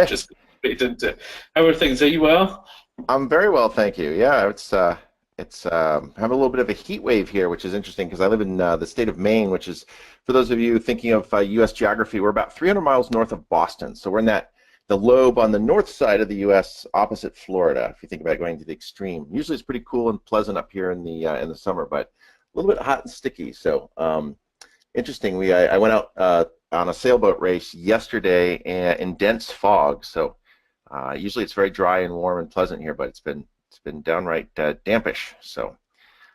Just straight into it. How are things? Are you well? I'm very well, thank you. Yeah, it's having a little bit of a heat wave here, which is interesting because I live in the state of Maine, which is, for those of you thinking of U.S. geography, we're about 300 miles north of Boston. So we're in the lobe on the north side of the U.S. opposite Florida. If you think about going to the extreme, usually it's pretty cool and pleasant up here in the summer, but a little bit hot and sticky. So interesting. I went out on a sailboat race yesterday in dense fog. So. Usually it's very dry and warm and pleasant here, but it's been downright dampish. So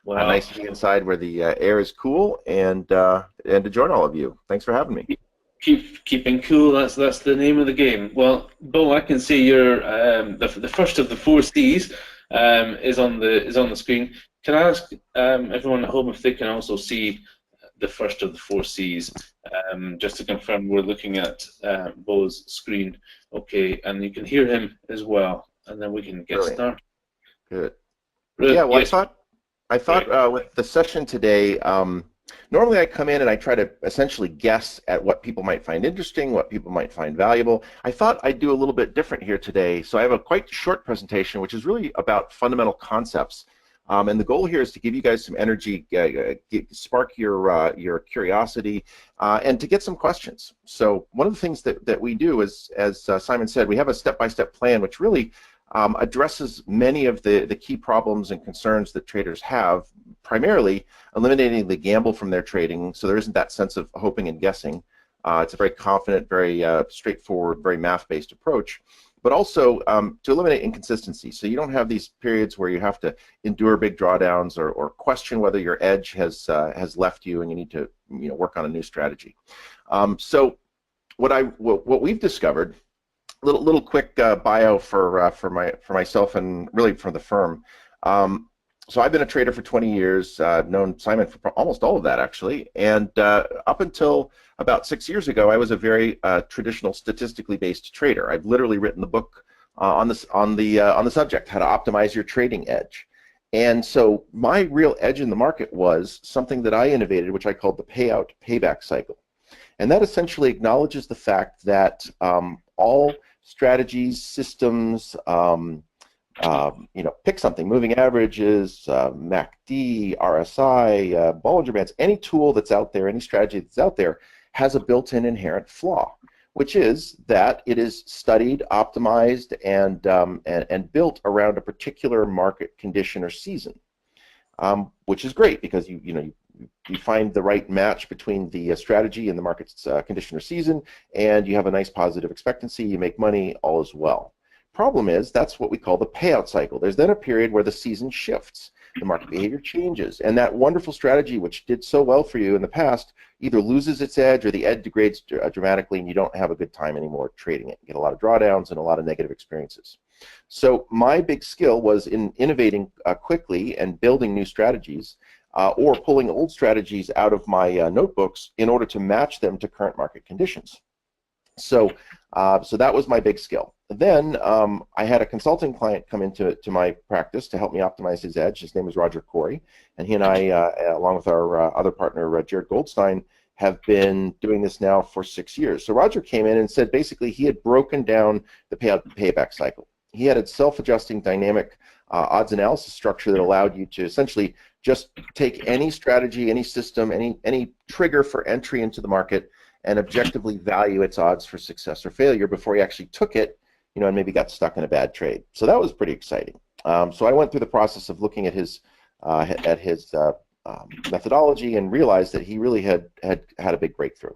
Wow. nice to be inside where the air is cool and to join all of you. Thanks for having me. Keeping cool. That's the name of the game. Well, Bo, I can see you're the first of the four C's is on the screen. Can I ask everyone at home if they can also see the first of the four C's? Just to confirm, we're looking at Bo's screen. Okay, and you can hear him as well, and then we can get Brilliant. started. Good. Yeah, well, Yes, I great. thought with the session today, normally I come in and I try to essentially guess at what people might find interesting, what people might find valuable. I thought I'd do a little bit different here today. So I have a quite short presentation, which is really about fundamental concepts. And the goal here is to give you guys some energy, spark your curiosity, and to get some questions. So one of the things that we do is, as Simon said, we have a step-by-step plan which really addresses many of the key problems and concerns that traders have, primarily eliminating the gamble from their trading, so there isn't that sense of hoping and guessing. It's a very confident, very straightforward, very math-based approach, but also to eliminate inconsistency. So you don't have these periods where you have to endure big drawdowns or question whether your edge has left you and you need to work on a new strategy. So what we've discovered, little quick bio for myself and really for the firm. So I've been a trader for 20 years. I've known Simon for almost all of that, actually. And up until about 6 years ago, I was a very traditional, statistically based trader. I've literally written the book on the subject, how to optimize your trading edge. And so my real edge in the market was something that I innovated, which I called the payout payback cycle. And that essentially acknowledges the fact that all strategies, systems, pick something, moving averages, MACD, RSI, Bollinger Bands, any tool that's out there, any strategy that's out there has a built-in inherent flaw, which is that it is studied, optimized, and built around a particular market condition or season, which is great because you find the right match between the strategy and the market's condition or season, and you have a nice positive expectancy, you make money, all is well. Problem is, that's what we call the payout cycle. There's then a period where the season shifts, the market behavior changes, and that wonderful strategy which did so well for you in the past either loses its edge or the edge degrades dramatically and you don't have a good time anymore trading it. You get a lot of drawdowns and a lot of negative experiences. So my big skill was in innovating quickly and building new strategies, or pulling old strategies out of my notebooks in order to match them to current market conditions. So that was my big skill. Then I had a consulting client come into my practice to help me optimize his edge. His name is Roger Corey, and he and I, along with our other partner, Jared Goldstein, have been doing this now for 6 years. So Roger came in and said basically he had broken down the payback cycle. He had a self-adjusting dynamic odds analysis structure that allowed you to essentially just take any strategy, any system, any trigger for entry into the market and objectively value its odds for success or failure before he actually took it, and maybe got stuck in a bad trade. So that was pretty exciting. So I went through the process of looking at his methodology and realized that he really had a big breakthrough.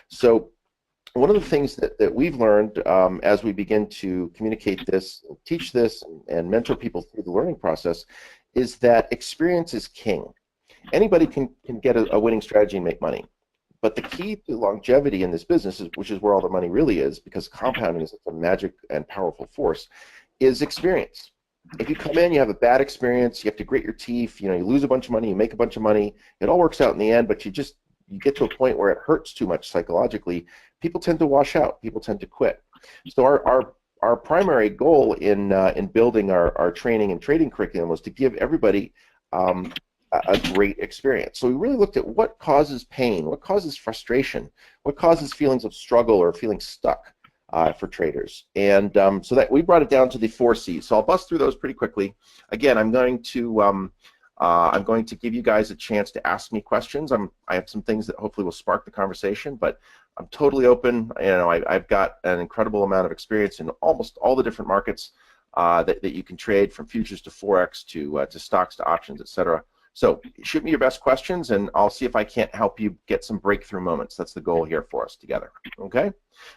So one of the things that we've learned as we begin to communicate this, teach this, and mentor people through the learning process is that experience is king. Anybody can get a winning strategy and make money. But the key to longevity in this business, which is where all the money really is, because compounding is such a magic and powerful force, is experience. If you come in, you have a bad experience, you have to grit your teeth, you lose a bunch of money, you make a bunch of money, it all works out in the end, but you get to a point where it hurts too much psychologically, people tend to wash out, people tend to quit. So our primary goal in building our training and trading curriculum was to give everybody a great experience. So we really looked at what causes pain, what causes frustration, what causes feelings of struggle or feeling stuck. for traders. And so that we brought it down to the 4 C's. So I'll bust through those pretty quickly. Again, I'm going to give you guys a chance to ask me questions. I have some things that hopefully will spark the conversation, but I'm totally open. You know, I've got an incredible amount of experience in almost all the different markets that you can trade, from futures to forex to stocks to options, etc. So shoot me your best questions, and I'll see if I can't help you get some breakthrough moments. That's the goal here for us together. Okay.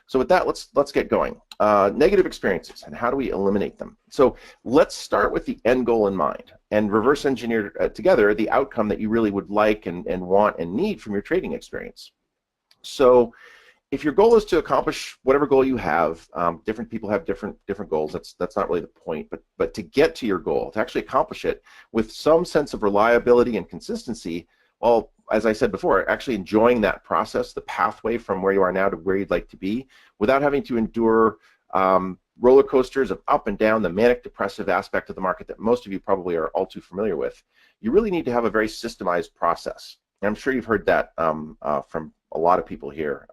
So with that, let's get going. Negative experiences and how do we eliminate them? So let's start with the end goal in mind and reverse engineer together the outcome that you really would like and want and need from your trading experience. So if your goal is to accomplish whatever goal you have, different people have different goals. That's not really the point. But to get to your goal, to actually accomplish it with some sense of reliability and consistency, well, as I said before, actually enjoying that process, the pathway from where you are now to where you'd like to be, without having to endure roller coasters of up and down, the manic depressive aspect of the market that most of you probably are all too familiar with. You really need to have a very systemized process. And I'm sure you've heard that from a lot of people here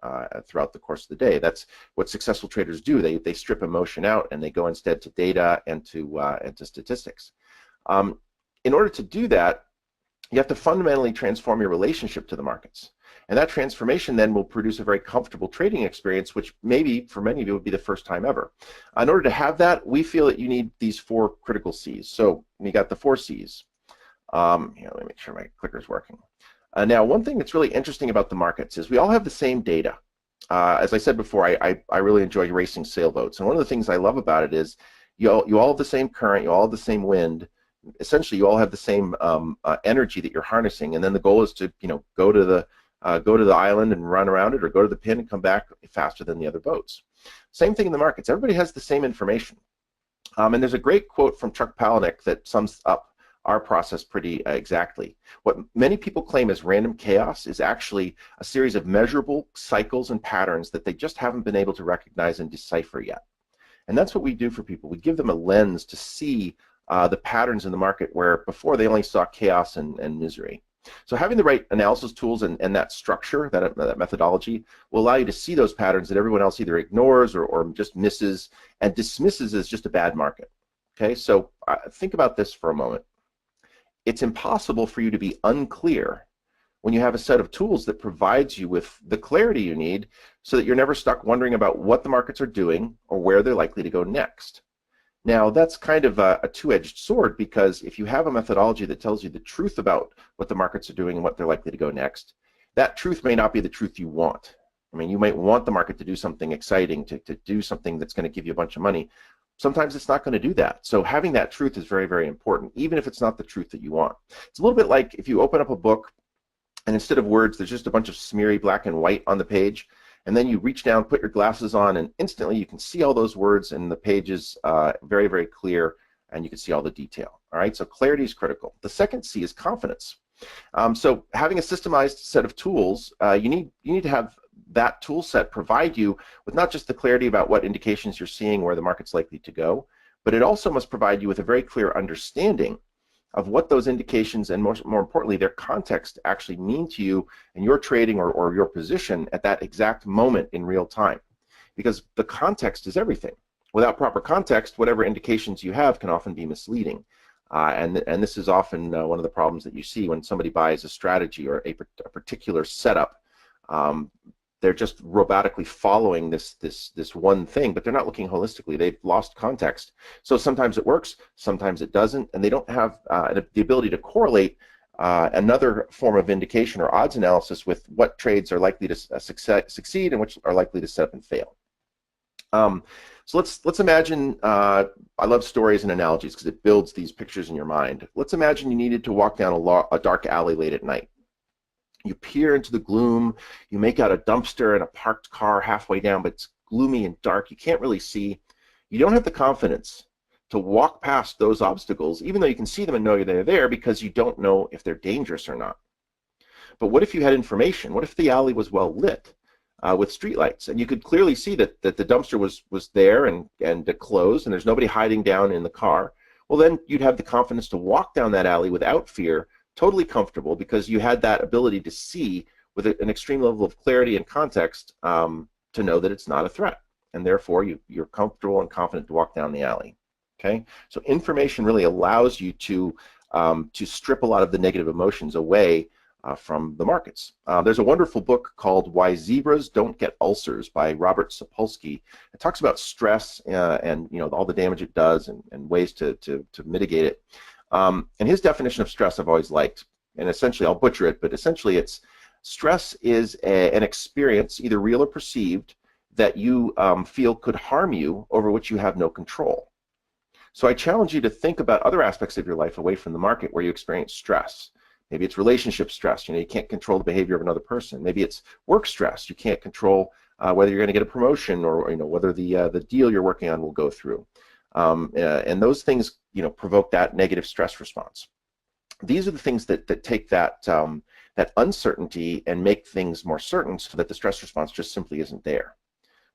throughout the course of the day. That's what successful traders do. They strip emotion out and they go instead to data and to statistics. In order to do that, you have to fundamentally transform your relationship to the markets. And that transformation then will produce a very comfortable trading experience, which maybe for many of you would be the first time ever. In order to have that, we feel that you need these 4 critical C's. So we got the 4 C's. Let me make sure my clicker is working. Now, one thing that's really interesting about the markets is we all have the same data. As I said before, I really enjoy racing sailboats. And one of the things I love about it is you all have the same current, you all have the same wind. Essentially, you all have the same energy that you're harnessing. And then the goal is to go to the island and run around it, or go to the pin and come back faster than the other boats. Same thing in the markets. Everybody has the same information. And there's a great quote from Chuck Palahniuk that sums up our process pretty exactly. What many people claim as random chaos is actually a series of measurable cycles and patterns that they just haven't been able to recognize and decipher yet. And that's what we do for people. We give them a lens to see the patterns in the market where before they only saw chaos and misery. So having the right analysis tools and that structure, that methodology, will allow you to see those patterns that everyone else either ignores or just misses and dismisses as just a bad market. Okay, so think about this for a moment. It's impossible for you to be unclear when you have a set of tools that provides you with the clarity you need so that you're never stuck wondering about what the markets are doing or where they're likely to go next. Now, that's kind of a two-edged sword, because if you have a methodology that tells you the truth about what the markets are doing and what they're likely to go next, that truth may not be the truth you want. I mean, you might want the market to do something exciting, to do something that's going to give you a bunch of money. Sometimes it's not going to do that. So having that truth is very, very important, even if it's not the truth that you want. It's a little bit like if you open up a book and instead of words, there's just a bunch of smeary black and white on the page, and then you reach down, put your glasses on, and instantly you can see all those words, and the page is very, very clear, and you can see all the detail. All right, so clarity is critical. The second C is confidence. So having a systemized set of tools, you need to have that tool set provide you with not just the clarity about what indications you're seeing where the market's likely to go, but it also must provide you with a very clear understanding of what those indications and more importantly their context actually mean to you and your trading or your position at that exact moment in real time, because the context is everything. Without proper context, whatever indications you have can often be misleading. And this is often one of the problems that you see when somebody buys a strategy or a particular setup. They're just robotically following this one thing, but they're not looking holistically. They've lost context. So sometimes it works, sometimes it doesn't, and they don't have the ability to correlate another form of indication or odds analysis with what trades are likely to succeed and which are likely to set up and fail. So let's imagine, I love stories and analogies because it builds these pictures in your mind. Let's imagine you needed to walk down a dark alley late at night. You peer into the gloom, you make out a dumpster and a parked car halfway down, but it's gloomy and dark, you can't really see. You don't have the confidence to walk past those obstacles, even though you can see them and know they're there, because you don't know if they're dangerous or not. But what if you had information? What if the alley was well lit with streetlights, and you could clearly see that the dumpster was there and closed, and there's nobody hiding down in the car? Well, then you'd have the confidence to walk down that alley without fear, totally comfortable, because you had that ability to see with an extreme level of clarity and context to know that it's not a threat. and therefore you're comfortable and confident to walk down the alley. Okay, so information really allows you to strip a lot of the negative emotions away from the markets. There's a wonderful book called Why Zebras Don't Get Ulcers by Robert Sapolsky. It talks about stress and all the damage it does and ways to mitigate it. And his definition of stress I've always liked, and essentially I'll butcher it, but essentially it's stress is an experience, either real or perceived, that you feel could harm you over which you have no control. So I challenge you to think about other aspects of your life away from the market where you experience stress. Maybe it's relationship stress. You can't control the behavior of another person. Maybe it's work stress. You can't control whether you're going to get a promotion or whether the deal you're working on will go through. And those things provoke that negative stress response. These are the things that take that uncertainty and make things more certain, so that the stress response just simply isn't there,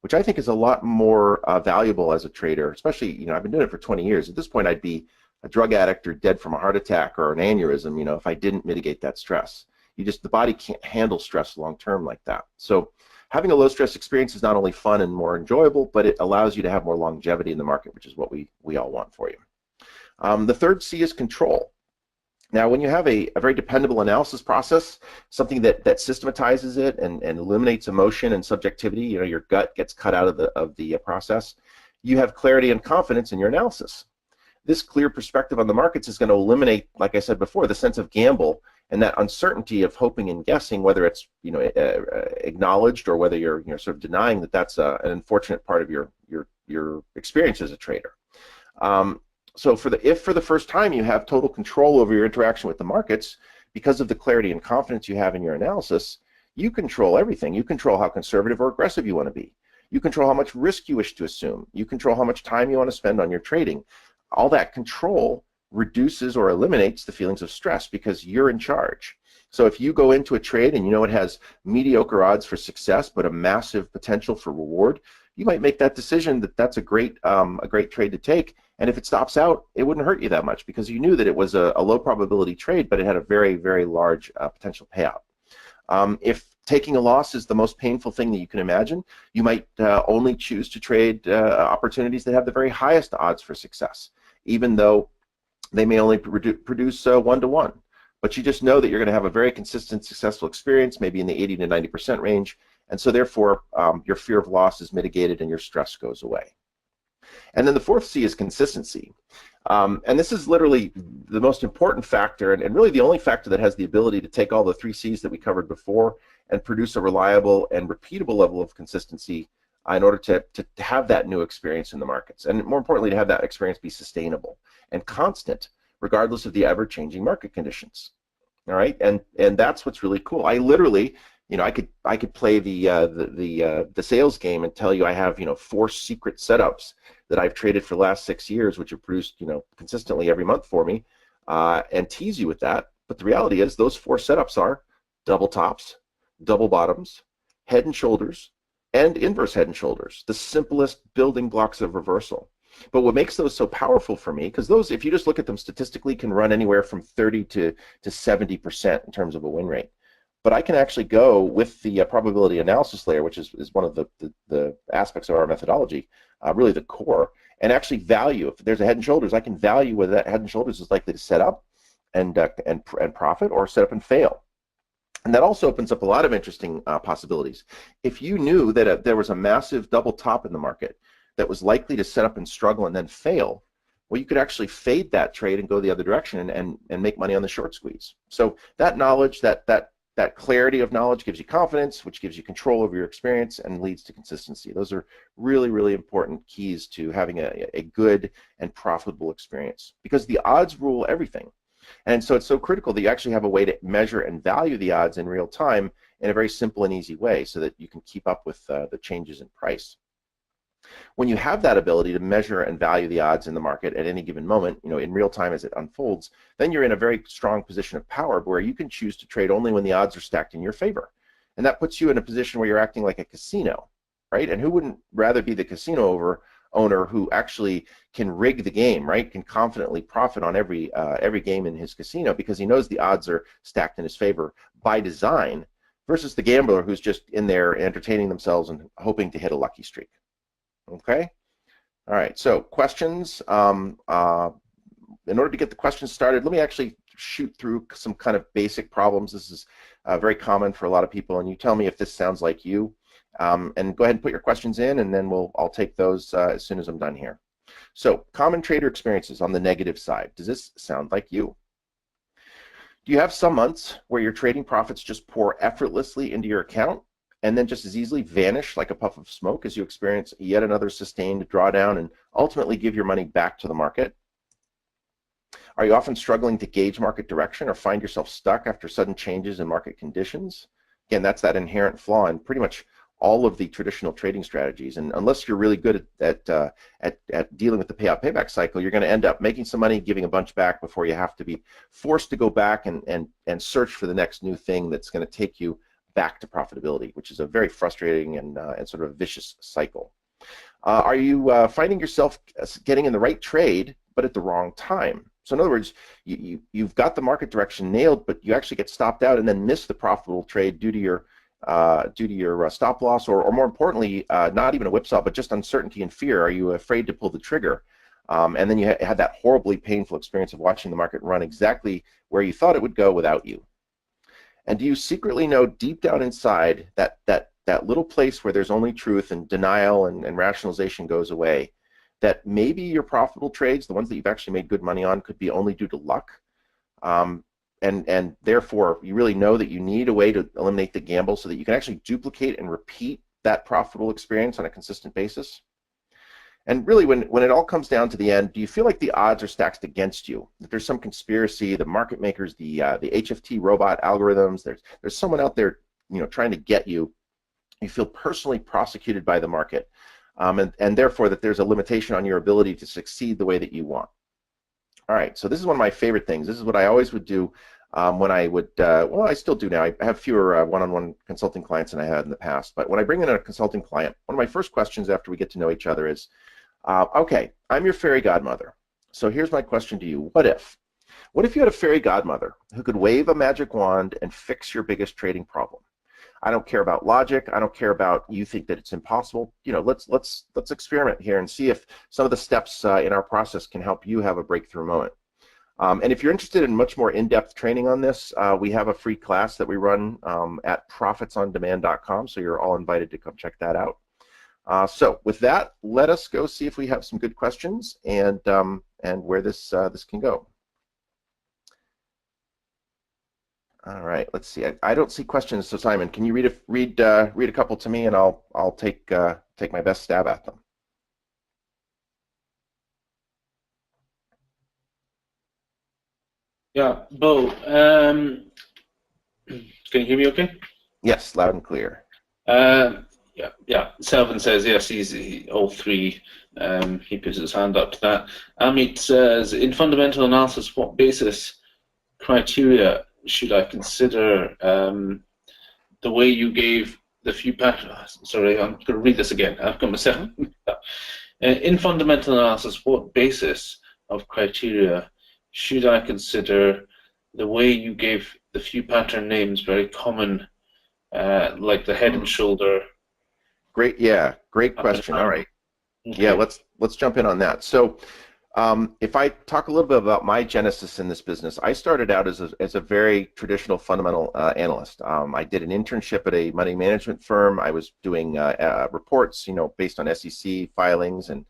which I think is a lot more valuable as a trader. Especially, I've been doing it for 20 years. At this point, I'd be a drug addict or dead from a heart attack or an aneurysm, if I didn't mitigate that stress. The body can't handle stress long term like that. So having a low stress experience is not only fun and more enjoyable, but it allows you to have more longevity in the market, which is what we all want for you. The third C is control. Now, when you have a very dependable analysis process, something that systematizes it and eliminates emotion and subjectivity, your gut gets cut out of the process, you have clarity and confidence in your analysis. This clear perspective on the markets is going to eliminate, like I said before, the sense of gamble and that uncertainty of hoping and guessing whether it's acknowledged or whether you're sort of denying that that's an unfortunate part of your experience as a trader. So if for the first time you have total control over your interaction with the markets because of the clarity and confidence you have in your analysis, you control everything. You control how conservative or aggressive you want to be. You control how much risk you wish to assume. You control how much time you want to spend on your trading. All that control reduces or eliminates the feelings of stress because you're in charge. So if you go into a trade and it has mediocre odds for success but a massive potential for reward, you might make that decision that that's a great trade to take. And if it stops out, it wouldn't hurt you that much because you knew that it was a low probability trade, but it had a very, very large potential payout. If taking a loss is the most painful thing that you can imagine, you might only choose to trade opportunities that have the very highest odds for success, even though they may only produce 1-to-1. But you just know that you're going to have a very consistent, successful experience, maybe in the 80 to 90% range, and so therefore your fear of loss is mitigated and your stress goes away. And then the fourth C is consistency. And this is literally the most important factor and really the only factor that has the ability to take all the 3 C's that we covered before and produce a reliable and repeatable level of consistency in order to have that new experience in the markets. And more importantly, to have that experience be sustainable and constant, regardless of the ever-changing market conditions. All right, and that's what's really cool. I literally, I could play the sales game and tell you I have 4 secret setups that I've traded for the last 6 years, which have produced consistently every month for me, and tease you with that. But the reality is those 4 setups are double tops, double bottoms, head and shoulders, and inverse head and shoulders, the simplest building blocks of reversal. But what makes those so powerful for me, because those, if you just look at them statistically, can run anywhere from 30 to 70% in terms of a win rate. But I can actually go with the probability analysis layer, which is one of the aspects of our methodology, really the core, and actually value. If there's a head and shoulders, I can value whether that head and shoulders is likely to set up and profit or set up and fail. And that also opens up a lot of interesting possibilities. If you knew that there was a massive double top in the market that was likely to set up and struggle and then fail, well, you could actually fade that trade and go the other direction and make money on the short squeeze. So that knowledge, that clarity of knowledge gives you confidence, which gives you control over your experience and leads to consistency. Those are really, really important keys to having a good and profitable experience, because the odds rule everything. And so it's so critical that you actually have a way to measure and value the odds in real time in a very simple and easy way so that you can keep up with the changes in price. When you have that ability to measure and value the odds in the market at any given moment, in real time as it unfolds, then you're in a very strong position of power where you can choose to trade only when the odds are stacked in your favor. And that puts you in a position where you're acting like a casino, right? And who wouldn't rather be the casino owner who actually can rig the game, right? Can confidently profit on every game in his casino because he knows the odds are stacked in his favor by design, versus the gambler who's just in there entertaining themselves and hoping to hit a lucky streak. Okay. All right. So questions. In order to get the questions started, let me actually shoot through some kind of basic problems. This is very common for a lot of people, and you tell me if this sounds like you. And go ahead and put your questions in, and then I'll take those as soon as I'm done here. So, common trader experiences on the negative side. Does this sound like you? Do you have some months where your trading profits just pour effortlessly into your account and then just as easily vanish like a puff of smoke as you experience yet another sustained drawdown and ultimately give your money back to the market? Are you often struggling to gauge market direction or find yourself stuck after sudden changes in market conditions? Again, that's that inherent flaw in pretty much all of the traditional trading strategies. And unless you're really good at dealing with the payout payback cycle, you're going to end up making some money, giving a bunch back before you have to be forced to go back and search for the next new thing that's going to take you back to profitability, which is a very frustrating and sort of a vicious cycle. Are you finding yourself getting in the right trade but at the wrong time? So in other words, you've got the market direction nailed, but you actually get stopped out and then miss the profitable trade due to your stop loss, or more importantly, not even a whipsaw, but just uncertainty and fear. Are you afraid to pull the trigger? And then you had that horribly painful experience of watching the market run exactly where you thought it would go without you. And do you secretly know deep down inside that little place where there's only truth and denial and rationalization goes away, that maybe your profitable trades, the ones that you've actually made good money on, could be only due to luck? And therefore, you really know that you need a way to eliminate the gamble so that you can actually duplicate and repeat that profitable experience on a consistent basis. And really, when it all comes down to the end, do you feel like the odds are stacked against you? That there's some conspiracy, the market makers, the HFT robot algorithms, there's someone out there, trying to get you. You feel personally prosecuted by the market, and therefore that there's a limitation on your ability to succeed the way that you want. All right, so this is one of my favorite things. This is what I always would do when I would, well, I still do now. I have fewer one-on-one consulting clients than I had in the past, but when I bring in a consulting client, one of my first questions after we get to know each other is, okay, I'm your fairy godmother. So here's my question to you. What if you had a fairy godmother who could wave a magic wand and fix your biggest trading problem? I don't care about logic. I don't care about you think that it's impossible. Let's experiment here and see if some of the steps in our process can help you have a breakthrough moment. And if you're interested in much more in-depth training on this, we have a free class that we run at profitsondemand.com. So you're all invited to come check that out. So with that, let us go see if we have some good questions and where this can go. All right, let's see. I don't see questions, so Simon, can you read a couple to me, and I'll take my best stab at them. Yeah, Bo. Can you hear me? Okay. Yes, loud and clear. Yeah. Selvin says yes. He's all three. He puts his hand up to that. Amit says, in fundamental analysis, what basis criteria should I consider the way you gave the few patterns? Sorry, I'm going to read this again. I've got myself. In fundamental analysis, what basis of criteria should I consider the way you gave the few pattern names very common, like the head and shoulder? Great, yeah, great question. All right, okay. Yeah, let's jump in on that. So. If I talk a little bit about my genesis in this business, I started out as a very traditional fundamental analyst. I did an internship at a money management firm. I was doing reports, based on SEC filings and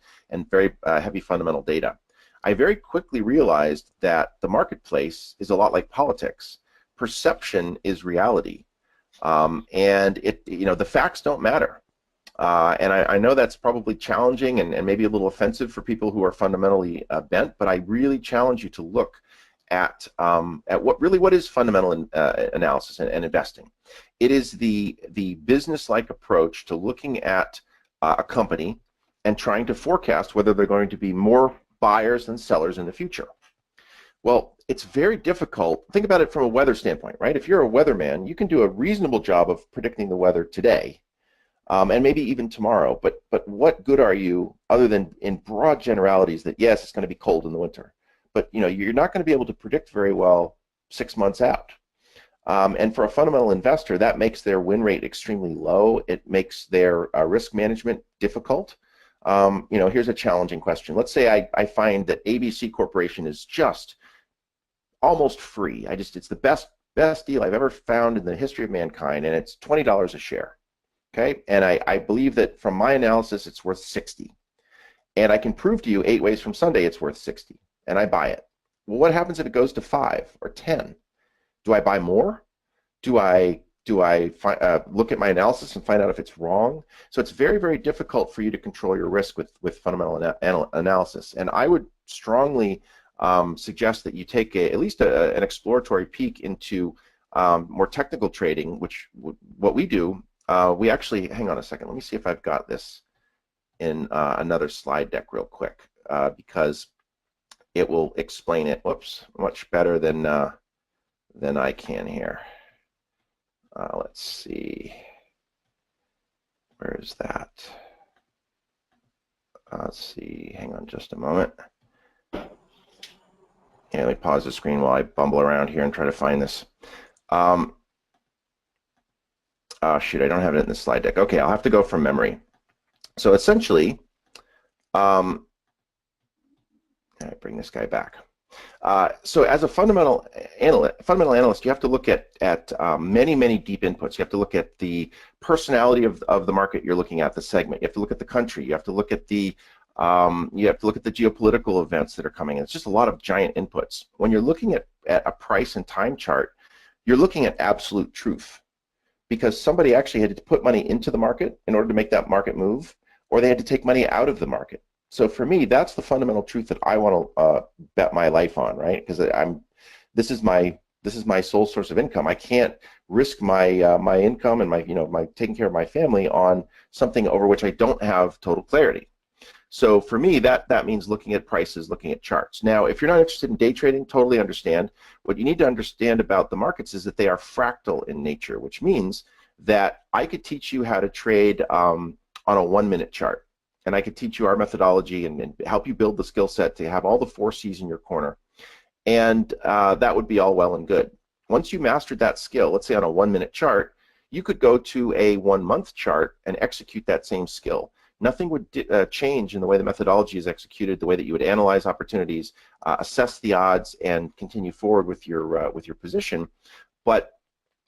very heavy fundamental data. I very quickly realized that the marketplace is a lot like politics. Perception is reality, and the facts don't matter. And I know that's probably challenging and maybe a little offensive for people who are fundamentally bent, but I really challenge you to look at what is fundamental analysis and investing. It is the business-like approach to looking at a company and trying to forecast whether they're going to be more buyers than sellers in the future. Well, it's very difficult. Think about it from a weather standpoint, right? If you're a weatherman, you can do a reasonable job of predicting the weather today. And maybe even tomorrow, but what good are you other than in broad generalities that yes, it's going to be cold in the winter, but you're not going to be able to predict very well 6 months out. And for a fundamental investor, that makes their win rate extremely low. It makes their risk management difficult. here's a challenging question. Let's say I find that ABC Corporation is just almost free. It's the best deal I've ever found in the history of mankind, and it's $20 a share. Okay, and I believe that from my analysis it's worth 60, and I can prove to you 8 ways from Sunday it's worth 60, and I buy it. Well, what happens if it goes to 5 or 10? Do I buy more? Do I look at my analysis and find out if it's wrong? So it's very, very difficult for you to control your risk with fundamental analysis, and I would strongly suggest that you take at least an exploratory peek into more technical trading, which what we do. We actually, hang on a second, let me see if I've got this in another slide deck real quick, because it will explain it, whoops, much better than I can here. Let's see, where is that? Let's see, hang on just a moment. Yeah, let me pause the screen while I bumble around here and try to find this. Oh, shoot, I don't have it in the slide deck. Okay, I'll have to go from memory. So essentially, I bring this guy back. So as a fundamental analyst, you have to look at many, many deep inputs. You have to look at the personality of the market you're looking at, the segment. You have to look at the country. You have to look at the geopolitical events that are coming in. It's just a lot of giant inputs. When you're looking at a price and time chart, you're looking at absolute truth, because somebody actually had to put money into the market in order to make that market move, or they had to take money out of the market. So for me, that's the fundamental truth that I want to bet my life on, right? Because this is my sole source of income. I can't risk my my income and my taking care of my family on something over which I don't have total clarity. So for me, that means looking at prices, looking at charts. Now, if you're not interested in day trading, totally understand. What you need to understand about the markets is that they are fractal in nature, which means that I could teach you how to trade on a 1-minute chart, and I could teach you our methodology and help you build the skill set to have all the 4 C's in your corner, and that would be all well and good. Once you mastered that skill, let's say on a 1-minute chart, you could go to a 1-month chart and execute that same skill. Nothing would change in the way the methodology is executed, the way that you would analyze opportunities, assess the odds, and continue forward with your position. But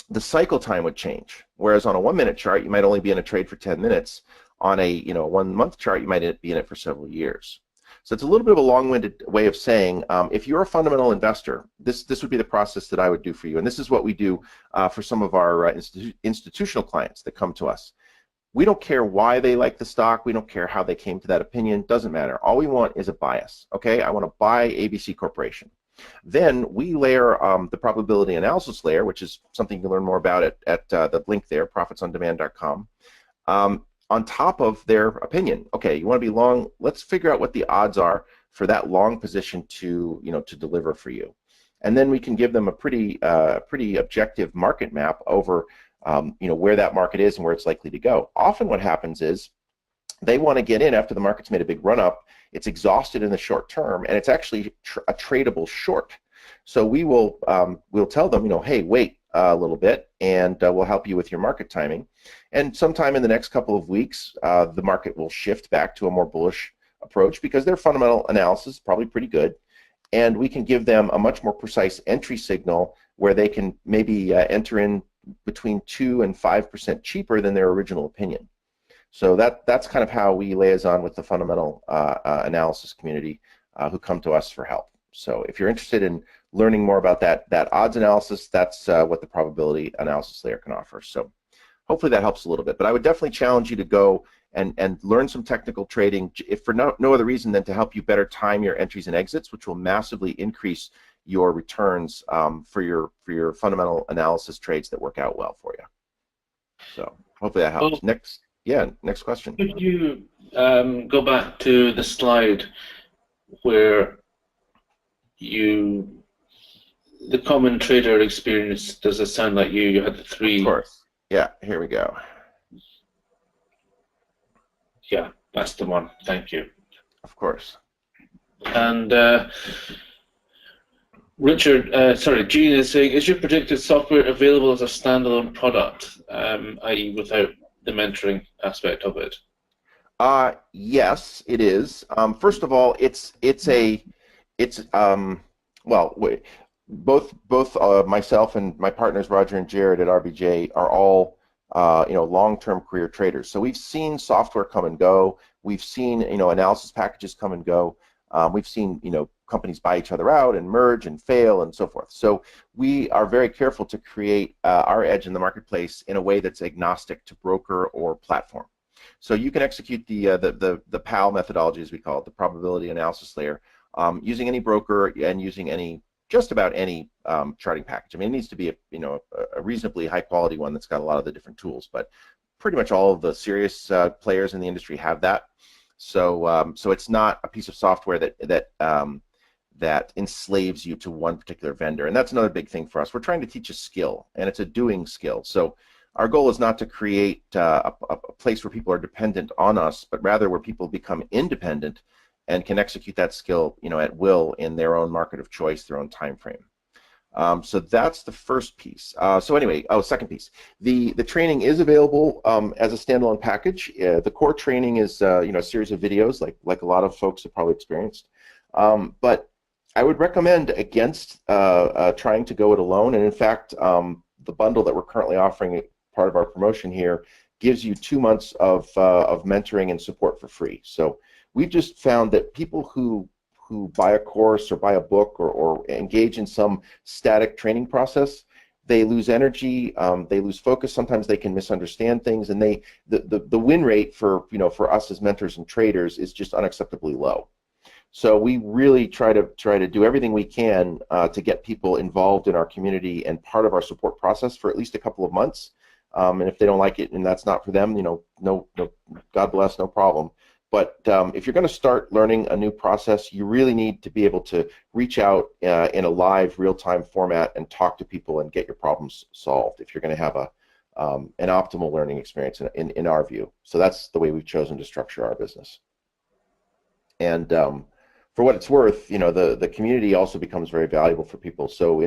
the cycle time would change. Whereas on a 1-minute chart, you might only be in a trade for 10 minutes. On a 1-month chart, you might be in it for several years. So it's a little bit of a long-winded way of saying, if you're a fundamental investor, this would be the process that I would do for you. And this is what we do for some of our institutional clients that come to us. We don't care why they like the stock. We don't care how they came to that opinion. Doesn't matter. All we want is a bias. Okay, I want to buy ABC Corporation. Then we layer the probability analysis layer, which is something you can learn more about at the link there, profitsondemand.com, on top of their opinion. Okay, you want to be long. Let's figure out what the odds are for that long position to deliver for you, and then we can give them a pretty objective market map over where that market is and where it's likely to go. Often what happens is they want to get in after the market's made a big run up. It's exhausted in the short term, and it's actually a tradable short. So we'll tell them, hey, wait a little bit, and we'll help you with your market timing. And sometime in the next couple of weeks, the market will shift back to a more bullish approach because their fundamental analysis is probably pretty good, and we can give them a much more precise entry signal where they can maybe enter in between 2 and 5% cheaper than their original opinion. So that's kind of how we liaison with the fundamental analysis community who come to us for help. So if you're interested in learning more about that odds analysis, that's what the probability analysis layer can offer. So hopefully that helps a little bit. But I would definitely challenge you to go and learn some technical trading, if for no other reason than to help you better time your entries and exits, which will massively increase your returns for your fundamental analysis trades that work out well for you. So hopefully that helps. Well, next question. Could you go back to the slide where the common trader experience? Does it sound like you had the 3? Of course. Yeah, here we go. Yeah, that's the one. Thank you. Of course. And Gene is saying, is your predicted software available as a standalone product, i.e. without the mentoring aspect of it? Yes, it is. First of all, it's well, both myself and my partners Roger and Jared at RBJ are all long-term career traders. So we've seen software come and go. We've seen analysis packages come and go. We've seen companies buy each other out and merge and fail and so forth. So we are very careful to create our edge in the marketplace in a way that's agnostic to broker or platform. So you can execute the PAL methodology, as we call it, the probability analysis layer, using any broker and using just about any charting package. I mean, it needs to be a reasonably high quality one that's got a lot of the different tools, but pretty much all of the serious players in the industry have that. So so it's not a piece of software that enslaves you to one particular vendor, and that's another big thing for us. We're trying to teach a skill, and it's a doing skill. So our goal is not to create a place where people are dependent on us, but rather where people become independent and can execute that skill, at will in their own market of choice, their own time frame. So that's the first piece. So anyway, second piece. The training is available as a standalone package. The core training is a series of videos, like a lot of folks have probably experienced. But I would recommend against trying to go it alone. And in fact, the bundle that we're currently offering, part of our promotion here, gives you 2 months of mentoring and support for free. So we've just found that people who buy a course or buy a book or engage in some static training process, they lose energy, they lose focus. Sometimes they can misunderstand things, and the win rate for us as mentors and traders is just unacceptably low. So we really try to do everything we can to get people involved in our community and part of our support process for at least a couple of months. And if they don't like it and that's not for them, no, God bless, no problem. But if you're going to start learning a new process, you really need to be able to reach out in a live, real-time format and talk to people and get your problems solved if you're going to have an optimal learning experience in our view. So that's the way we've chosen to structure our business. And for what it's worth, the community also becomes very valuable for people. So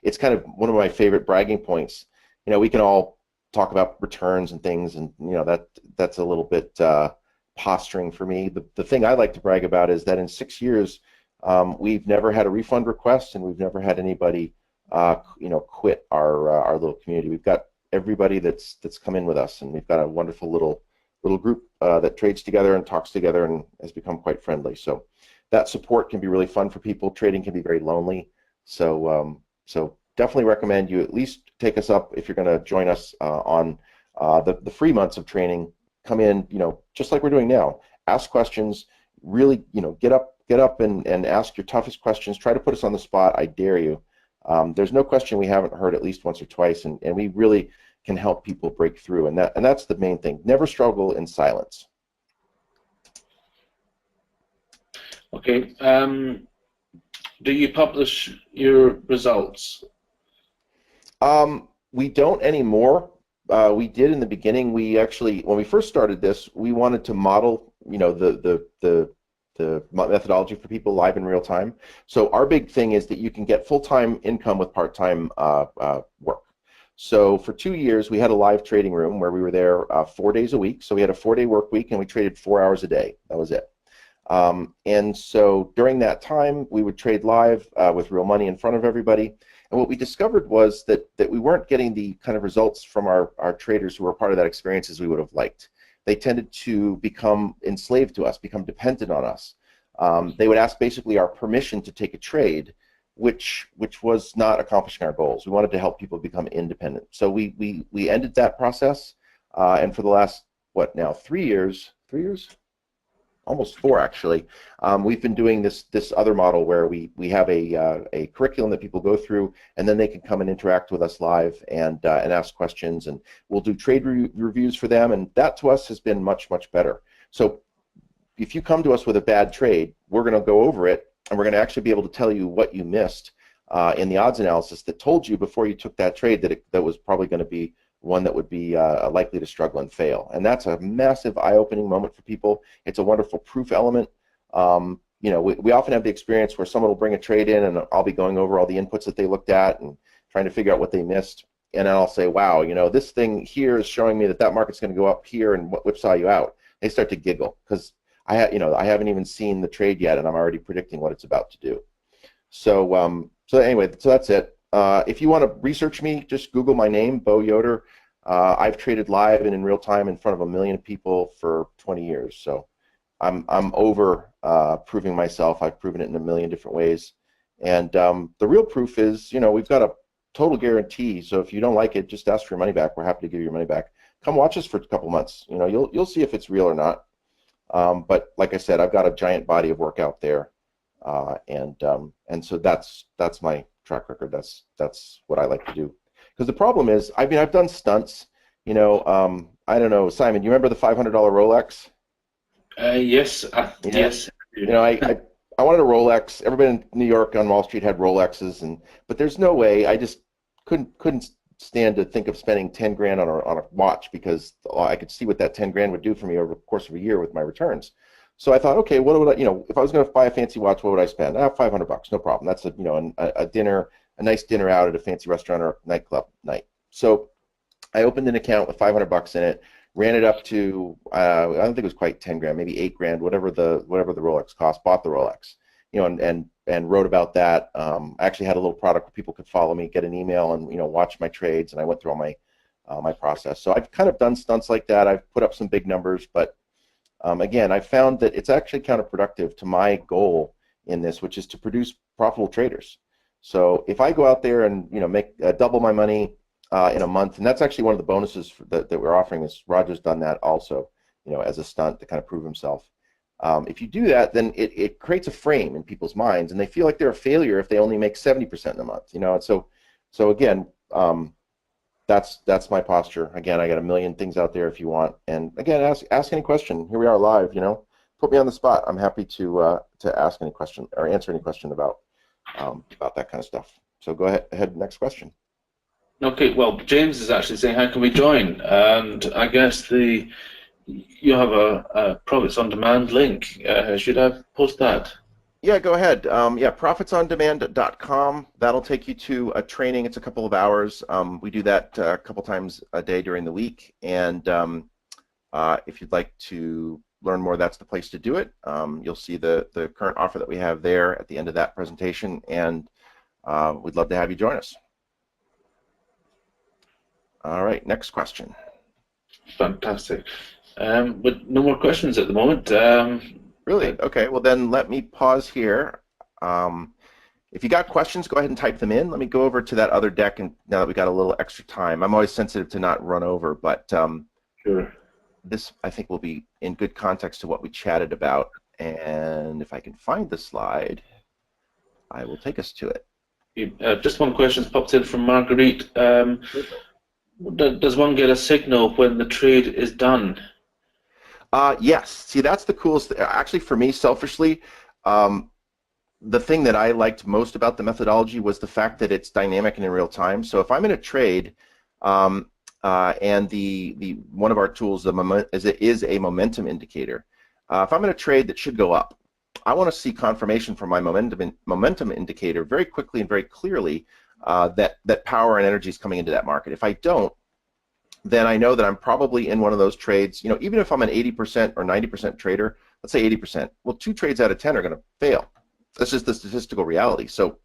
it's kind of one of my favorite bragging points. We can all talk about returns and things, and that's a little bit posturing for me. The thing I like to brag about is that in 6 years, we've never had a refund request, and we've never had anybody, quit our little community. We've got everybody that's come in with us, and we've got a wonderful little group that trades together and talks together and has become quite friendly. So that support can be really fun for people. Trading can be very lonely. So so definitely recommend you at least take us up if you're going to join us on the free months of training. Come in, just like we're doing now. Ask questions. Really, get up and ask your toughest questions. Try to put us on the spot. I dare you. There's no question we haven't heard at least once or twice, and we really can help people break through. And that's the main thing. Never struggle in silence. Okay. Do you publish your results? We don't anymore. We did in the beginning. We actually, when we first started this, we wanted to model, the methodology for people live in real time. So our big thing is that you can get full-time income with part-time work. So for 2 years, we had a live trading room where we were there 4 days a week. So we had a 4-day work week, and we traded 4 hours a day. That was it. And so during that time, we would trade live with real money in front of everybody. And what we discovered was that we weren't getting the kind of results from our traders who were part of that experience as we would have liked. They tended to become enslaved to us, become dependent on us. They would ask basically our permission to take a trade, which was not accomplishing our goals. We wanted to help people become independent. So we ended that process, and for the last, 3 years? Almost 4 actually. We've been doing this other model where we have a curriculum that people go through, and then they can come and interact with us live and ask questions, and we'll do trade reviews for them, and that to us has been much better. So if you come to us with a bad trade, we're going to go over it, and we're going to actually be able to tell you what you missed in the odds analysis that told you before you took that trade that was probably going to be one that would be likely to struggle and fail. And that's a massive eye-opening moment for people. It's a wonderful proof element. We often have the experience where someone will bring a trade in, and I'll be going over all the inputs that they looked at and trying to figure out what they missed. And I'll say, wow, this thing here is showing me that market's going to go up here and whipsaw you out. they start to giggle because I haven't even seen the trade yet, and I'm already predicting what it's about to do. So anyway, so that's it. If you want to research me, just Google my name, Bo Yoder. I've traded live and in real time in front of 1 million people for 20 years. So I'm over proving myself. I've proven it in 1 million different ways. And the real proof is, we've got a total guarantee. So if you don't like it, just ask for your money back. We're happy to give you your money back. Come watch us for a couple months. You'll see if it's real or not. But like I said, I've got a giant body of work out there, and so that's my track record. That's what I like to do. Because the problem is, I've done stunts. I don't know, Simon. You remember the $500 Rolex? Yes. Yeah. Yes. I wanted a Rolex. Everybody in New York on Wall Street had Rolexes, but there's no way. I just couldn't stand to think of spending 10 grand on a watch, because I could see what that 10 grand would do for me over the course of a year with my returns. So I thought, okay, what would I, if I was going to buy a fancy watch, what would I spend? $500, no problem. That's a dinner, a nice dinner out at a fancy restaurant or a nightclub night. So I opened an account with $500 in it, ran it up to I don't think it was quite 10 grand, maybe 8 grand, whatever the Rolex cost. Bought the Rolex, and wrote about that. I actually had a little product where people could follow me, get an email, and watch my trades, and I went through all my process. So I've kind of done stunts like that. I've put up some big numbers, but again, I found that it's actually counterproductive to my goal in this, which is to produce profitable traders. So if I go out there and make double my money in a month, and that's actually one of the bonuses that we're offering. Is Roger's done that also, as a stunt to kind of prove himself. If you do that, then it creates a frame in people's minds, and they feel like they're a failure if they only make 70% in a month. And so again, that's my posture. Again, I got 1 million things out there if you want, and again, ask any question. Here we are live. Put me on the spot. I'm happy to ask any question or answer any question about that kind of stuff. So go ahead. Next question. Okay. Well, James is actually saying, how can we join? And I guess you have a Profits on Demand link. Should I post that? Yeah, go ahead. Profitsondemand.com. That'll take you to a training. It's a couple of hours. We do that a couple times a day during the week. And if you'd like to learn more, that's the place to do it. You'll see the current offer that we have there at the end of that presentation. And we'd love to have you join us. All right, next question. Fantastic. But no more questions at the moment. Really? Okay, well then let me pause here. If you got questions, go ahead and type them in. Let me go over to that other deck, and now that we got a little extra time. I'm always sensitive to not run over, but Sure. This I think will be in good context to what we chatted about. And if I can find the slide, I will take us to it. Just one question's popped in from Marguerite. Does one get a signal when the trade is done? Yes. See, that's the coolest thing. Actually, for me, selfishly, the thing that I liked most about the methodology was the fact that it's dynamic and in real time. So if I'm in a trade, and one of our tools is a momentum indicator. If I'm in a trade that should go up, I want to see confirmation from my momentum indicator very quickly and very clearly that power and energy is coming into that market. If I don't, then I know that I'm probably in one of those trades. Even if I'm an 80% or 90% trader, let's say 80%, well, 2 trades out of 10 are going to fail. That's just the statistical reality. So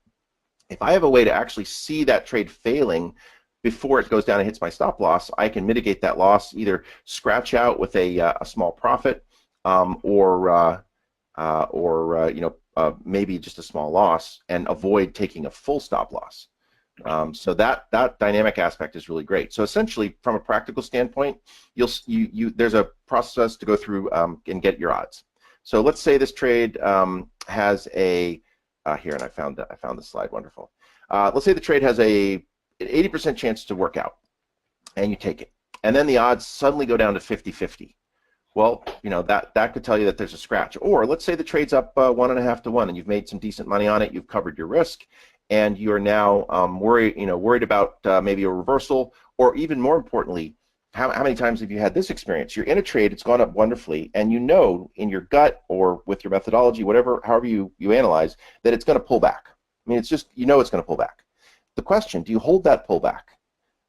if I have a way to actually see that trade failing before it goes down and hits my stop loss, I can mitigate that loss, either scratch out with a small profit, or maybe just a small loss, and avoid taking a full stop loss. So that dynamic aspect is really great. So essentially, from a practical standpoint, there's a process to go through and get your odds. So let's say this trade has a here, and I found the slide. Wonderful. Let's say the trade has an 80% chance to work out, and you take it, and then the odds suddenly go down to 50-50. Well, that could tell you that there's a scratch. Or let's say the trade's up 1.5 to 1, and you've made some decent money on it. You've covered your risk, and you are now worried about maybe a reversal, or even more importantly, how many times have you had this experience? You're in a trade, it's gone up wonderfully, and you know in your gut or with your methodology, however you analyze, that it's going to pull back. I mean, it's just, it's going to pull back. The question, do you hold that pullback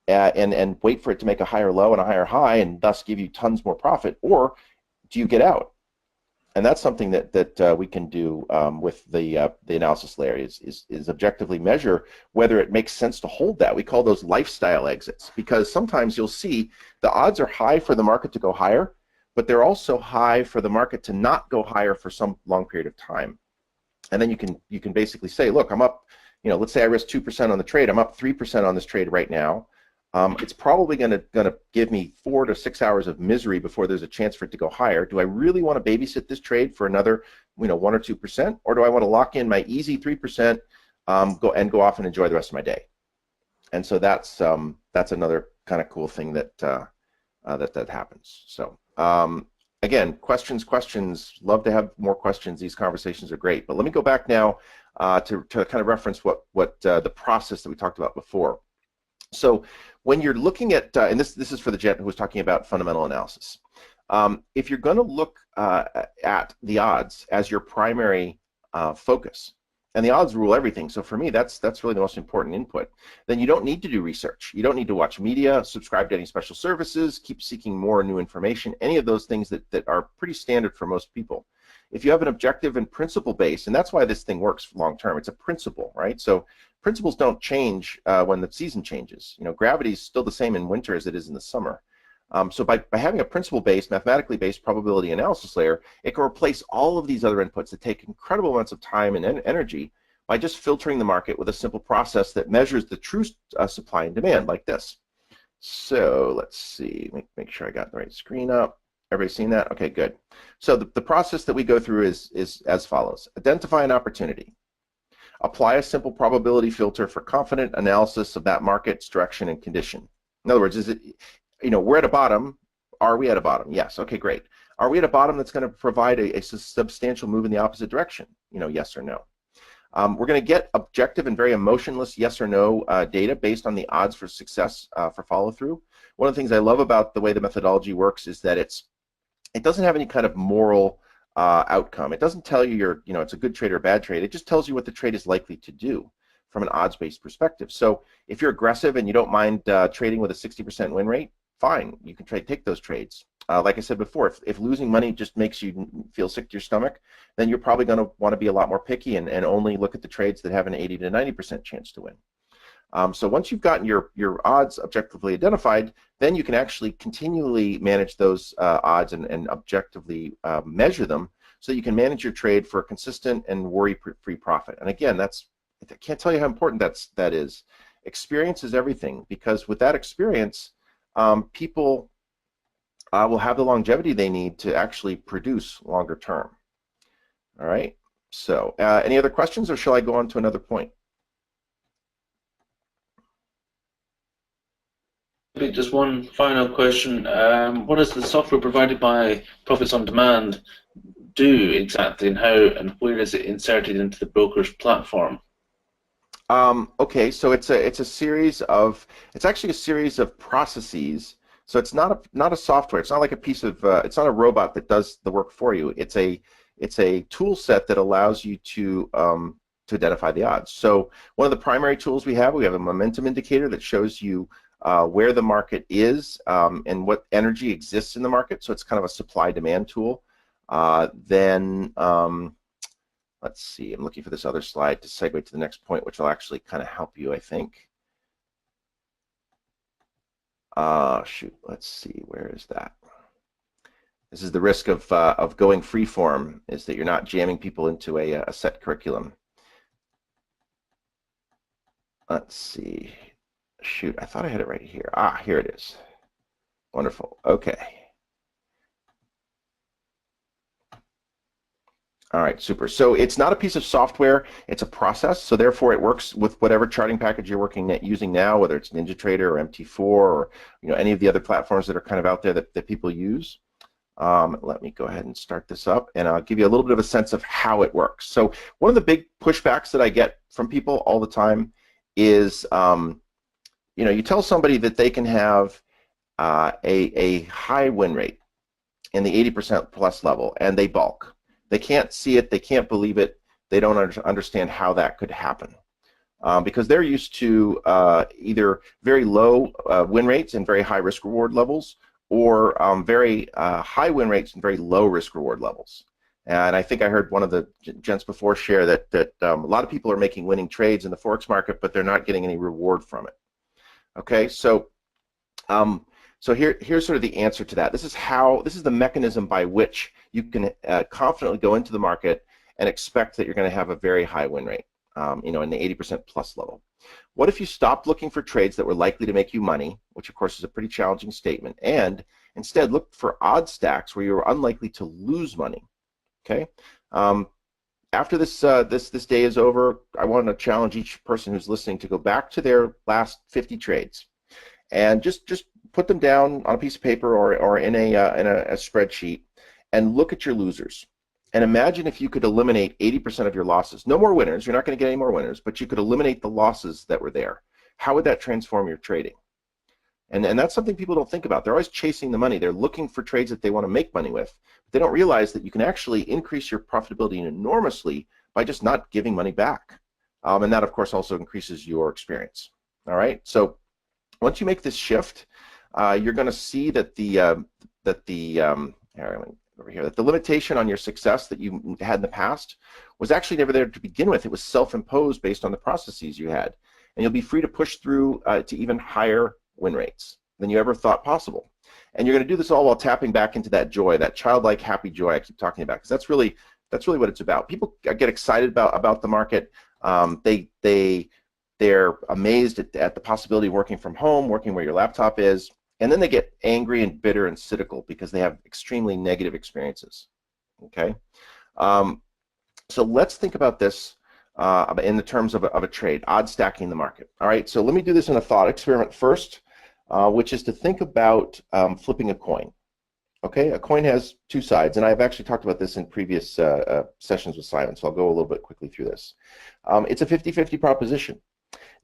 and wait for it to make a higher low and a higher high and thus give you tons more profit, or do you get out? And that's something that we can do with the analysis layer is objectively measure whether it makes sense to hold that. We call those lifestyle exits, because sometimes you'll see the odds are high for the market to go higher, but they're also high for the market to not go higher for some long period of time. And then you can basically say, look, I'm up, let's say I risk 2% on the trade. I'm up 3% on this trade right now. It's probably going to give me 4 to 6 hours of misery before there's a chance for it to go higher. Do I really want to babysit this trade for another 1 or 2%, or do I want to lock in my easy 3%, go off and enjoy the rest of my day? And so that's another kind of cool thing that happens. So again, questions. Love to have more questions. These conversations are great. But let me go back now to kind of reference what the process that we talked about before. So when you're looking at, and this is for the gent who was talking about fundamental analysis, if you're going to look at the odds as your primary focus, and the odds rule everything, so for me that's really the most important input, then you don't need to do research. You don't need to watch media, subscribe to any special services, keep seeking more new information, any of those things that are pretty standard for most people. If you have an objective and principle base, and that's why this thing works long term, it's a principle, right? So principles don't change when the season changes. Gravity is still the same in winter as it is in the summer. So by having a principle-based, mathematically based probability analysis layer, it can replace all of these other inputs that take incredible amounts of time and energy by just filtering the market with a simple process that measures the true supply and demand like this. So let's see, make sure I got the right screen up. Everybody seen that? Okay, good. So the process that we go through is as follows. Identify an opportunity. Apply a simple probability filter for confident analysis of that market's direction and condition. In other words, is it, we're at a bottom. Are we at a bottom? Yes. Okay, great. Are we at a bottom that's going to provide a substantial move in the opposite direction? Yes or no. We're going to get objective and very emotionless yes or no data based on the odds for success for follow-through. One of the things I love about the way the methodology works is that it doesn't have any kind of moral outcome. It doesn't tell you it's a good trade or a bad trade. It just tells you what the trade is likely to do from an odds-based perspective. So if you're aggressive and you don't mind trading with a 60% win rate, fine, you can take those trades. Like I said before, if losing money just makes you feel sick to your stomach, then you're probably going to want to be a lot more picky and only look at the trades that have an 80 to 90% chance to win. So once you've gotten your odds objectively identified, then you can actually continually manage those odds and objectively measure them so you can manage your trade for a consistent and worry-free profit. And again, I can't tell you how important that is. Experience is everything, because with that experience, people will have the longevity they need to actually produce longer term. All right, so any other questions, or shall I go on to another point? Just one final question. What does the software provided by Profits on Demand do exactly, and how and where is it inserted into the broker's platform? Okay, so it's actually a series of processes. So it's not a software. It's not like a piece of it's not a robot that does the work for you. It's a tool set that allows you to identify the odds. So one of the primary tools we have a momentum indicator that shows you where the market is and what energy exists in the market. So it's kind of a supply-demand tool. Then let's see, I'm looking for this other slide to segue to the next point, which will actually kind of help you, I think. Shoot, let's see, where is that? This is the risk of going freeform, is that you're not jamming people into a set curriculum. Let's see. Shoot, I thought I had it right here. Here it is. Wonderful. Okay. All right, super. So it's not a piece of software, it's a process, so therefore it works with whatever charting package you're using now, whether it's NinjaTrader or MT4 or any of the other platforms that are kind of out there that people use. Let me go ahead and start this up, and I'll give you a little bit of a sense of how it works. So one of the big pushbacks that I get from people all the time is, you tell somebody that they can have a high win rate in the 80% plus level, and they balk. They can't see it, they can't believe it, they don't understand how that could happen. Because they're used to either very low win rates and very high risk reward levels, or very high win rates and very low risk reward levels. And I think I heard one of the gents before share that a lot of people are making winning trades in the Forex market, but they're not getting any reward from it. Okay, so here's sort of the answer to that. This is the mechanism by which you can confidently go into the market and expect that you're going to have a very high win rate, in the 80% plus level. What if you stopped looking for trades that were likely to make you money, which of course is a pretty challenging statement, and instead looked for odd stacks where you were unlikely to lose money? Okay. After this this day is over, I want to challenge each person who's listening to go back to their last 50 trades and just put them down on a piece of paper or in a spreadsheet and look at your losers. And imagine if you could eliminate 80% of your losses. No more winners. You're not going to get any more winners, but you could eliminate the losses that were there. How would that transform your trading? And that's something people don't think about. They're always chasing the money. They're looking for trades that they want to make money with. But they don't realize that you can actually increase your profitability enormously by just not giving money back. And that, of course, also increases your experience. All right. So once you make this shift, you're going to see that the limitation on your success that you had in the past was actually never there to begin with. It was self-imposed based on the processes you had. And you'll be free to push through to even higher win rates than you ever thought possible. And you're going to do this all while tapping back into that joy, that childlike happy joy I keep talking about, because that's really what it's about. People get excited about the market. They're amazed at the possibility of working from home, working where your laptop is, and then they get angry and bitter and cynical because they have extremely negative experiences. Okay, so let's think about this in the terms of a trade, odd stacking the market. All right, so let me do this in a thought experiment first, which is to think about flipping a coin. Okay, a coin has two sides, and I've actually talked about this in previous sessions with Simon, so I'll go a little bit quickly through this. It's a 50-50 proposition.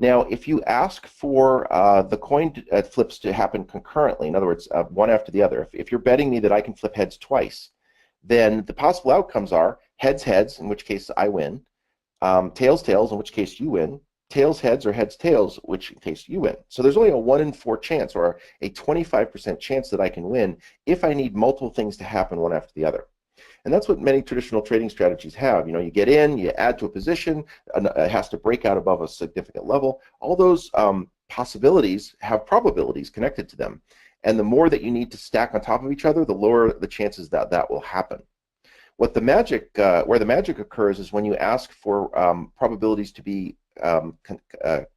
Now, if you ask for the coin flips to happen concurrently, in other words, one after the other, if you're betting me that I can flip heads twice, then the possible outcomes are heads, heads, in which case I win, tails, tails, in which case you win, tails, heads, or heads, tails, which case you win. So there's only a 1 in 4 chance, or a 25% chance that I can win if I need multiple things to happen one after the other. And that's what many traditional trading strategies have. You get in, you add to a position, it has to break out above a significant level. All those possibilities have probabilities connected to them. And the more that you need to stack on top of each other, the lower the chances that that will happen. Where the magic occurs is when you ask for probabilities to be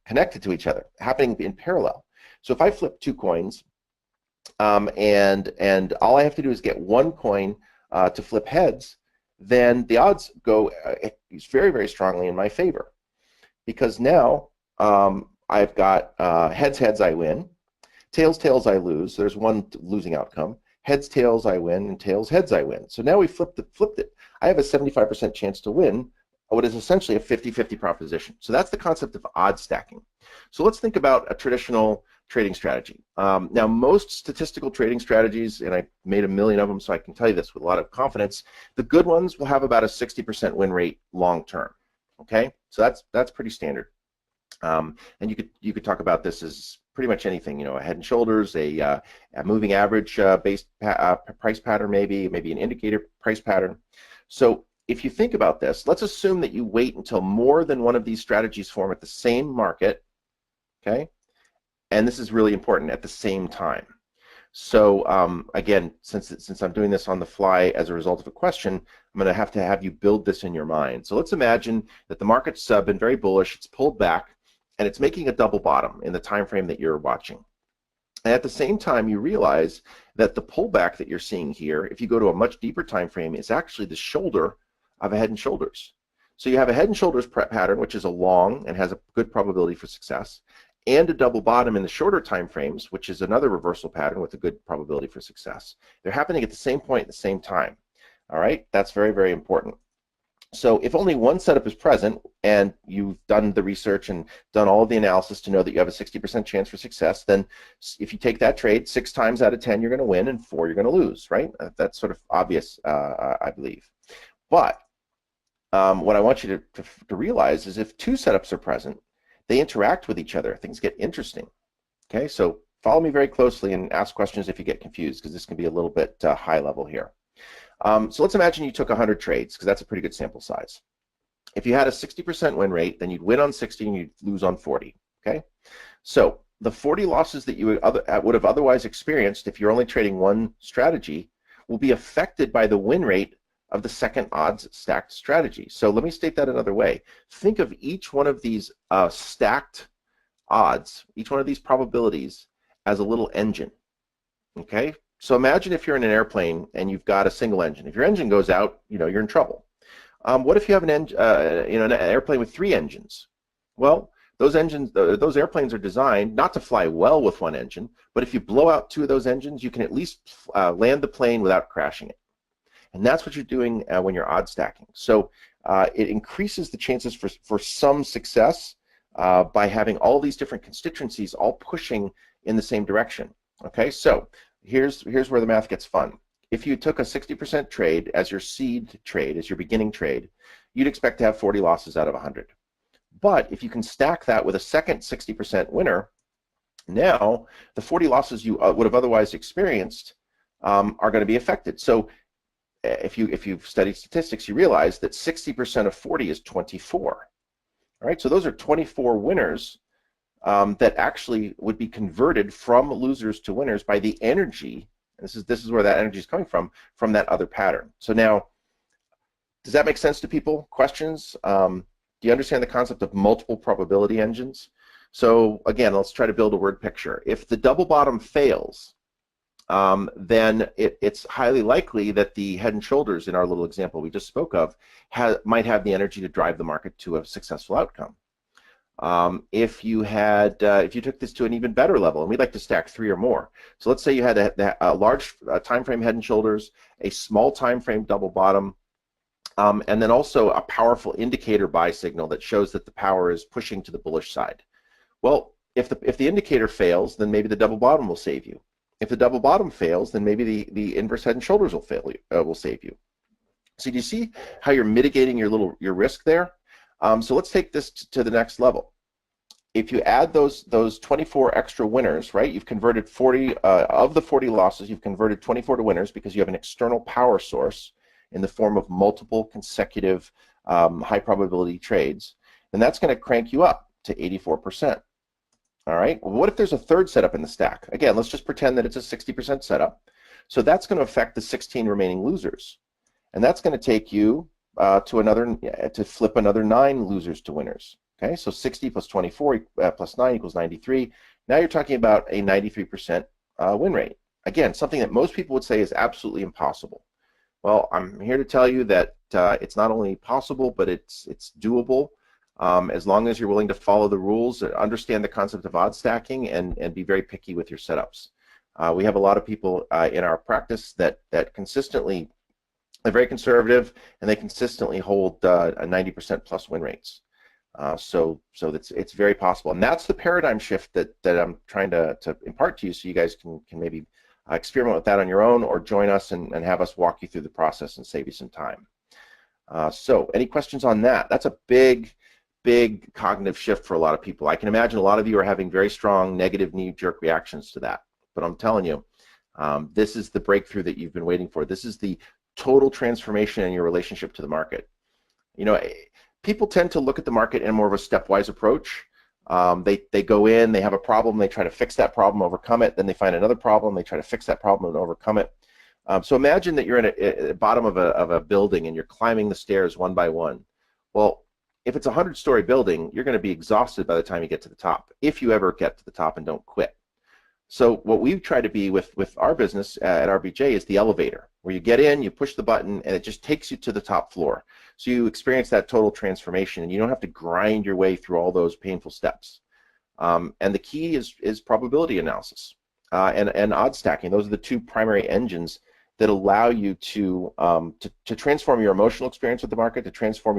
connected to each other, happening in parallel. So if I flip 2 coins, and all I have to do is get 1 coin to flip heads, then the odds go very, very strongly in my favor, because now I've got heads, heads, I win, tails, tails, I lose. So there's one losing outcome. Heads, tails, I win, and tails, heads, I win. So now we flipped it. I have a 75% chance to win what is essentially a 50-50 proposition. So that's the concept of odd stacking. So let's think about a traditional trading strategy. Now, most statistical trading strategies, and I made a million of them, so I can tell you this with a lot of confidence, the good ones will have about a 60% win rate long term. Okay, so that's pretty standard. And you could talk about this as pretty much anything. A head and shoulders, a moving average based price pattern, maybe an indicator price pattern. So if you think about this, let's assume that you wait until more than one of these strategies form at the same market. Okay. And this is really important, at the same time. So again, since I'm doing this on the fly as a result of a question, I'm going to have you build this in your mind. So let's imagine that the market's been very bullish, it's pulled back, and it's making a double bottom in the time frame that you're watching. And at the same time, you realize that the pullback that you're seeing here, if you go to a much deeper time frame, is actually the shoulder of a head and shoulders. So you have a head and shoulders pattern, which is a long and has a good probability for success, and a double bottom in the shorter time frames, which is another reversal pattern with a good probability for success. They're happening at the same point at the same time. All right, that's very, very important. So if only one setup is present, and you've done the research and done all of the analysis to know that you have a 60% chance for success, then if you take that trade, 6 times out of 10 you're going to win, and 4 you're going to lose, right? That's sort of obvious, I believe. But what I want you to realize is if 2 setups are present, they interact with each other. Things get interesting. Okay, so follow me very closely and ask questions if you get confused, because this can be a little bit high level here. So let's imagine you took 100 trades, because that's a pretty good sample size. If you had a 60% win rate, then you'd win on 60 and you'd lose on 40. Okay, so the 40 losses that you would have otherwise experienced if you're only trading one strategy will be affected by the win rate of the second odds stacked strategy. So let me state that another way. Think of each one of these stacked odds, each one of these probabilities, as a little engine. Okay, so imagine if you're in an airplane and you've got a single engine. If your engine goes out, you're in trouble. What if you have an airplane with 3 engines? Well, those airplanes are designed not to fly well with one engine, but if you blow out 2 of those engines, you can at least land the plane without crashing it. And that's what you're doing when you're odd stacking. So it increases the chances for some success by having all these different constituencies all pushing in the same direction. Okay, so here's where the math gets fun. If you took a 60% trade as your seed trade, as your beginning trade, you'd expect to have 40 losses out of 100. But if you can stack that with a second 60% winner, now the 40 losses you would have otherwise experienced are going to be affected. So if you've studied statistics, you realize that 60% of 40 is 24. All right, so those are 24 winners that actually would be converted from losers to winners by the energy. And this is where that energy is coming from that other pattern. So now, does that make sense to people? Questions? Do you understand the concept of multiple probability engines? So again, let's try to build a word picture. If the double bottom fails, then it's highly likely that the head and shoulders in our little example we just spoke of might have the energy to drive the market to a successful outcome. If you took this to an even better level, and we'd like to stack 3 or more. So let's say you had a large time frame head and shoulders, a small time frame double bottom, and then also a powerful indicator buy signal that shows that the power is pushing to the bullish side. Well, if the indicator fails, then maybe the double bottom will save you. If the double bottom fails, then maybe the inverse head and shoulders will save you. So do you see how you're mitigating your risk there? So let's take this to the next level. If you add those 24 extra winners, right? You've converted 40 of the 40 losses. You've converted 24 to winners because you have an external power source in the form of multiple consecutive high probability trades. Then that's going to crank you up to 84%. All right. Well, what if there's a third setup in the stack? Again, let's just pretend that it's a 60% setup. So that's going to affect the 16 remaining losers, and that's going to take you to flip another 9 losers to winners. Okay, so 60 plus 24 plus 9 equals 93. Now you're talking about a 93% win rate. Again, something that most people would say is absolutely impossible. Well, I'm here to tell you that it's not only possible, but it's doable. As long as you're willing to follow the rules, understand the concept of odd stacking, and be very picky with your setups. We have a lot of people in our practice that consistently, they're very conservative, and they consistently hold a 90% plus win rates. So it's very possible, and that's the paradigm shift that I'm trying to impart to you, so you guys can maybe experiment with that on your own, or join us and have us walk you through the process and save you some time. So any questions on that? That's a big cognitive shift for a lot of people. I can imagine a lot of you are having very strong negative knee-jerk reactions to that, but I'm telling you, this is the breakthrough that you've been waiting for. This is the total transformation in your relationship to the market. People tend to look at the market in more of a stepwise approach. They go in, they have a problem, they try to fix that problem, overcome it, then they find another problem, they try to fix that problem and overcome it. So imagine that you're at the bottom of a building and you're climbing the stairs one by one. Well, if it's a 100-story building, you're going to be exhausted by the time you get to the top, if you ever get to the top and don't quit. So what we've tried to be with our business at RBJ is the elevator, where you get in, you push the button, and it just takes you to the top floor. So you experience that total transformation, and you don't have to grind your way through all those painful steps. And the key is probability analysis and odd stacking. Those are the 2 primary engines that allow you to transform your emotional experience with the market, to transform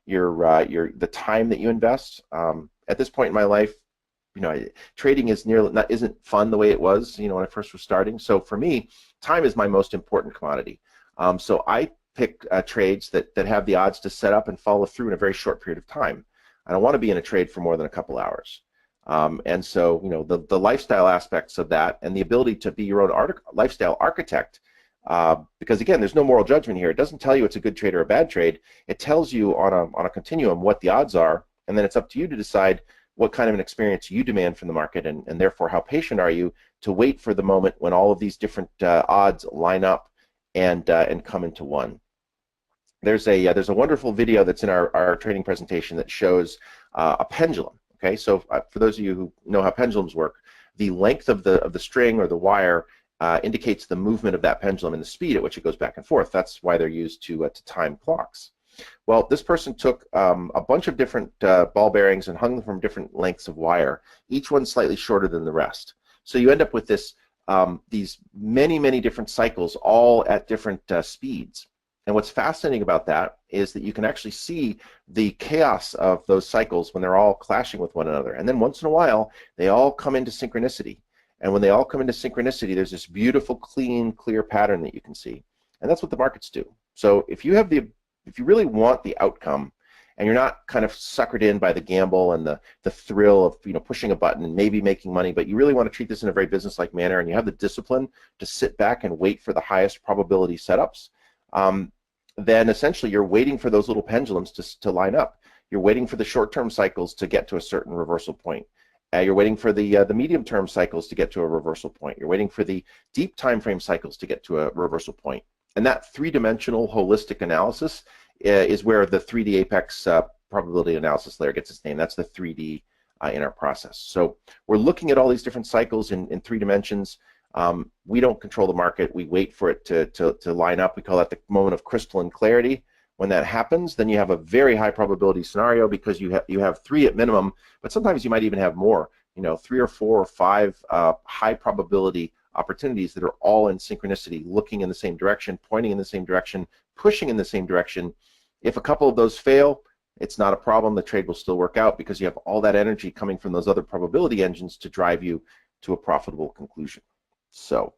the time that you invest. At this point in my life, trading isn't fun the way it was, when I first was starting. So for me, time is my most important commodity. So I pick trades that have the odds to set up and follow through in a very short period of time. I don't want to be in a trade for more than a couple hours. And so, the lifestyle aspects of that and the ability to be your own lifestyle architect, because again, there's no moral judgment here. It doesn't tell you it's a good trade or a bad trade. It tells you on a continuum what the odds are, and then it's up to you to decide what kind of an experience you demand from the market, and therefore how patient are you to wait for the moment when all of these different odds line up and come into one. There's a wonderful video that's in our training presentation that shows a pendulum. Okay, so for those of you who know how pendulums work, the length of the string or the wire indicates the movement of that pendulum and the speed at which it goes back and forth. That's why they're used to time clocks. Well, this person took a bunch of different ball bearings and hung them from different lengths of wire, each one slightly shorter than the rest. So you end up with these many different cycles, all at different speeds. And what's fascinating about that is that you can actually see the chaos of those cycles when they're all clashing with one another. And then once in a while, they all come into synchronicity. And when they all come into synchronicity, there's this beautiful, clean, clear pattern that you can see. And that's what the markets do. So if you really want the outcome, and you're not kind of suckered in by the gamble and the thrill of pushing a button and maybe making money, but you really want to treat this in a very business-like manner, and you have the discipline to sit back and wait for the highest probability setups, then essentially you're waiting for those little pendulums to line up. You're waiting for the short-term cycles to get to a certain reversal point. You're waiting for the medium-term cycles to get to a reversal point. You're waiting for the deep time frame cycles to get to a reversal point. And that three-dimensional holistic analysis is where the 3D apex probability analysis layer gets its name. That's the 3D in our process. So we're looking at all these different cycles in 3 dimensions. We don't control the market. We wait for it to line up. We call that the moment of crystalline clarity. When that happens, then you have a very high probability scenario because you have 3 at minimum, but sometimes you might even have more. 3 or 4 or 5 high probability opportunities that are all in synchronicity, looking in the same direction, pointing in the same direction, pushing in the same direction. If a couple of those fail, it's not a problem. The trade will still work out because you have all that energy coming from those other probability engines to drive you to a profitable conclusion. So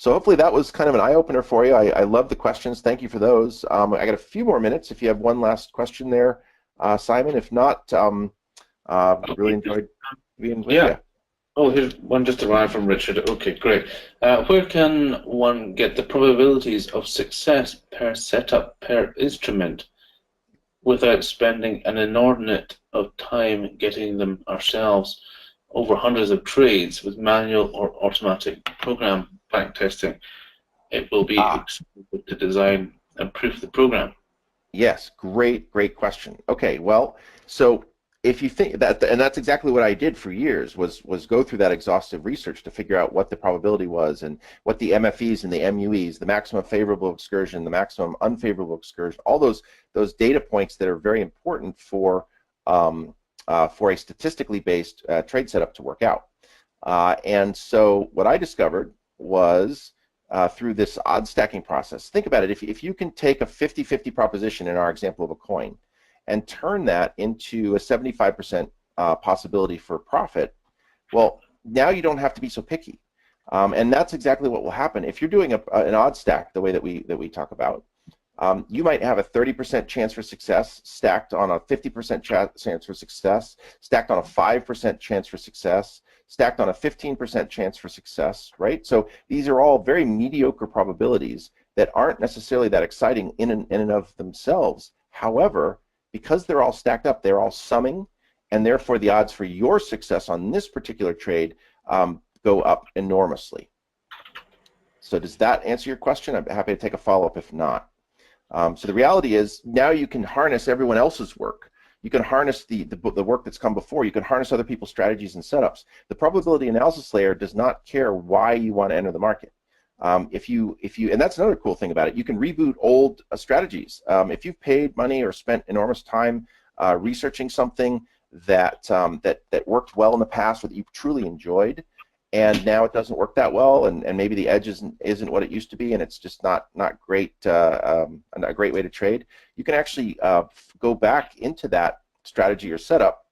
hopefully that was kind of an eye-opener for you. I love the questions. Thank you for those. I got a few more minutes if you have one last question there, Simon. If not, really enjoyed being with you. Oh, here's one just arrived from Richard. Okay, great. Where can one get the probabilities of success per setup per instrument without spending an inordinate of time getting them ourselves over hundreds of trades with manual or automatic program back testing? It will be expensive to design and proof the program. Yes, great question. Okay, well, so if you think that, and that's exactly what I did for years, was go through that exhaustive research to figure out what the probability was and what the MFEs and the MUEs, the maximum favorable excursion, the maximum unfavorable excursion, all those data points that are very important for a statistically based trade setup to work out. And so what I discovered was through this odds stacking process. Think about it. If you can take a 50-50 proposition in our example of a coin and turn that into a 75% possibility for profit, well, now you don't have to be so picky. And that's exactly what will happen. If you're doing an odds stack the way that we talk about, you might have a 30% chance for success stacked on a 50% chance for success, stacked on a 5% chance for success, stacked on a 15% chance for success, right? So these are all very mediocre probabilities that aren't necessarily that exciting in and of themselves. However, because they're all stacked up, they're all summing, and therefore the odds for your success on this particular trade go up enormously. So does that answer your question? I'm happy to take a follow-up if not. So the reality is now you can harness everyone else's work. You can harness the work that's come before. You can harness other people's strategies and setups. The probability analysis layer does not care why you want to enter the market. If you and that's another cool thing about it, you can reboot old strategies. If you've paid money or spent enormous time researching something that worked well in the past, or that you truly enjoyed, and now it doesn't work that well, and maybe the edge isn't what it used to be, and it's just not great, a great way to trade, you can actually go back into that strategy or setup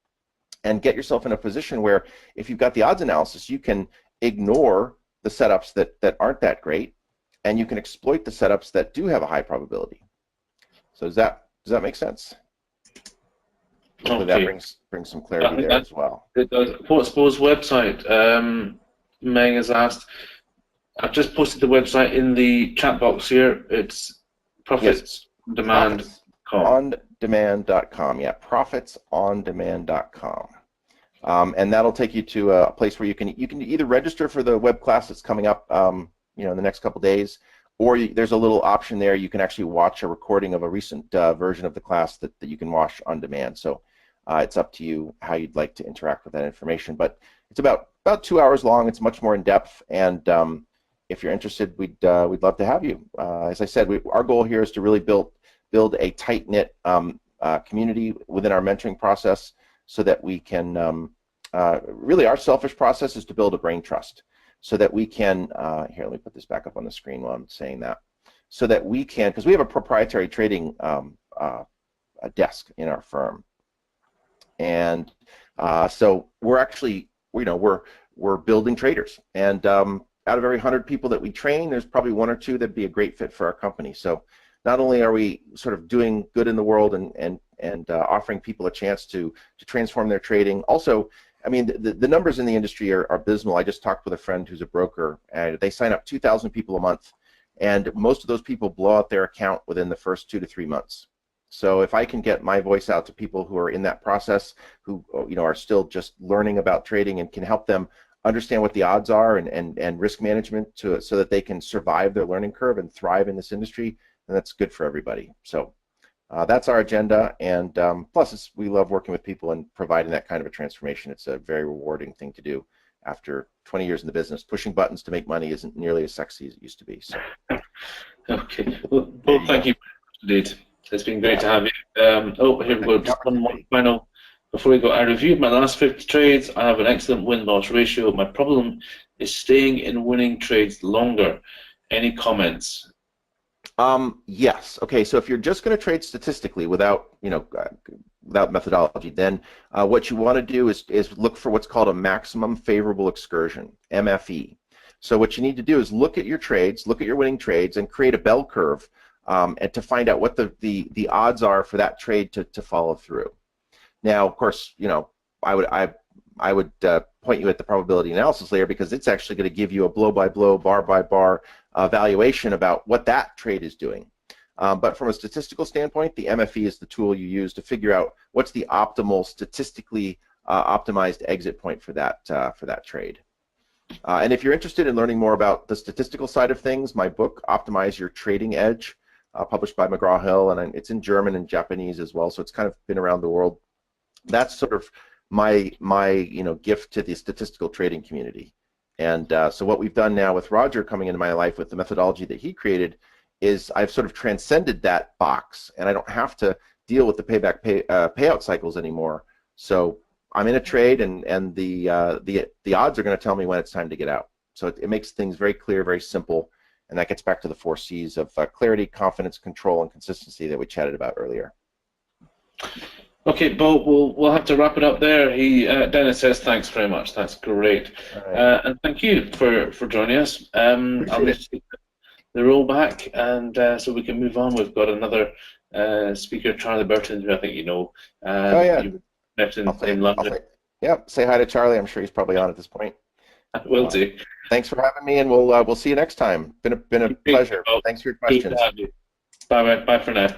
and get yourself in a position where if you've got the odds analysis, you can ignore the setups that aren't that great, and you can exploit the setups that do have a high probability. So does that make sense? Hopefully that Okay. brings some I clarity think there as well. it does. What's Bo's website? Meng has asked. I've just posted the website in the chat box here. It's Yes, profitsondemand.com. profitsondemand.com. Yeah, profitsondemand.com. And that'll take you to a place where you can either register for the web class that's coming up, in the next couple days, or there's a little option there. You can actually watch a recording of a recent version of the class that you can watch on demand. So it's up to you how you'd like to interact with that information. But it's about 2 hours long. It's much more in depth, and if you're interested, we'd love to have you. As I said, our goal here is to really build a tight-knit community within our mentoring process, so that we can really, our selfish process is to build a brain trust, so that we can here, let me put this back up on the screen while I'm saying that, so that we can, because we have a proprietary trading a desk in our firm, and so we're actually, we're building traders, and out of every 100 people that we train, there's probably 1 or 2 that'd be a great fit for our company. So not only are we sort of doing good in the world and offering people a chance to transform their trading, also, I mean, the numbers in the industry are abysmal. I just talked with a friend who's a broker, and they sign up 2,000 people a month, and most of those people blow out their account within the first 2 to 3 months. So if I can get my voice out to people who are in that process, who are still just learning about trading, and can help them understand what the odds are and risk management so that they can survive their learning curve and thrive in this industry, and that's good for everybody. So that's our agenda, and plus we love working with people and providing that kind of a transformation. It's a very rewarding thing to do. After 20 years in the business, pushing buttons to make money isn't nearly as sexy as it used to be. So. Okay. Well, thank you indeed. It's been great to have you. Here we go. Just one more final before we go. I reviewed my last 50 trades. I have an excellent win-loss ratio. My problem is staying in winning trades longer. Any comments? Yes. Okay. So if you're just going to trade statistically without methodology, then what you want to do is look for what's called a maximum favorable excursion, MFE. So what you need to do is look at your trades, look at your winning trades, and create a bell curve, and to find out what the odds are for that trade to follow through. Now, of course, I would point you at the probability analysis layer, because it's actually going to give you a blow-by-blow, bar-by-bar valuation about what that trade is doing. But from a statistical standpoint, the MFE is the tool you use to figure out what's the optimal, statistically optimized exit point for that trade. And if you're interested in learning more about the statistical side of things, my book, Optimize Your Trading Edge, published by McGraw-Hill, and it's in German and Japanese as well, so it's kind of been around the world. That's sort of my gift to the statistical trading community. And so what we've done now with Roger coming into my life with the methodology that he created is I've sort of transcended that box, and I don't have to deal with the payout cycles anymore. So I'm in a trade, and the odds are going to tell me when it's time to get out. So it makes things very clear, very simple, and that gets back to the 4 C's of clarity, confidence, control, and consistency that we chatted about earlier. Okay, Bo, we'll have to wrap it up there. Dennis says thanks very much. That's great, right. And thank you for joining us. I'll just take the roll back, and so we can move on. We've got another speaker, Charlie Burton, who I think you know. Oh yeah, you met in London. Say hi to Charlie. I'm sure he's probably on at this point. Will do. Thanks for having me, and we'll see you next time. Been a pleasure. Thanks for your questions. Bye for now.